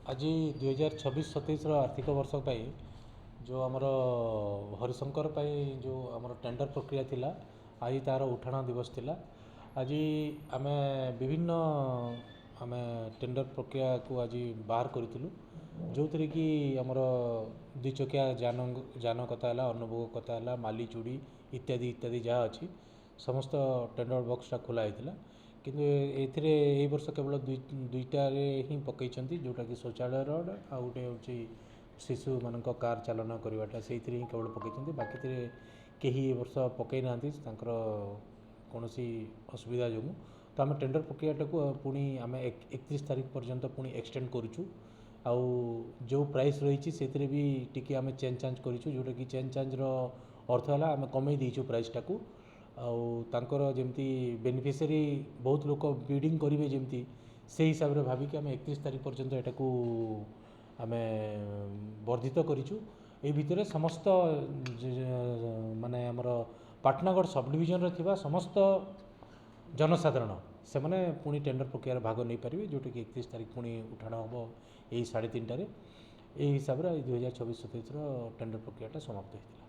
आज 2026-27 आर्थिक वर्ष जो आमर हरिशंकर जो आमर टेंडर प्रक्रिया थिला आज तार उठाण दिवस थिला। आज आम विभिन्न आम टेंडर प्रक्रिया को आज बाहर करूँ जो थी कि आमर दुचकिया जान कथा है, अनुभोग कथा है, माली चूड़ी इत्यादि इत्यादि जहाँ अच्छी समस्त टेंडर बॉक्सटा खोला होता किंतु ए वर्ष केवल दुईटार ही पकई जोटा कि शौचालय आ गोटे हूँ शिशु मान कार चालन करवाटा से ही केवल पकई बाकी कहीं ए वर्ष पकई ना कौन असुविधा जो तो आम टेंडर प्रक्रियाटा को पुणी आम 31 तारीख पर्यंत पुणी एक्सटेंड करूँ आउ जो प्राइस रही से भी टी आम चेंज चांज करूँ जोटा कि चेंज चांज अर्थ है आम कमे दीचु प्राइसटा को आउ तांकर जमती बेनिफिशियरी बहुत लोग बिडिंग करेंगे जमती से हिसाब से भाविक आम 31 तारीख पर्यंत एटा को आम वर्धित करूँ। ये भितर समस्त माने आमर पाटनागढ़ सब डिविजन थिबा समस्त जनसाधारण से मैंने पुणी टेंडर प्रक्रिया भाग नहीं पारे जोटा कि 31 तारीख पुणी उठाण हम यही 3:30 यही हिसाब से 2026-27 टेंडर प्रक्रियाटा समाप्त होता है।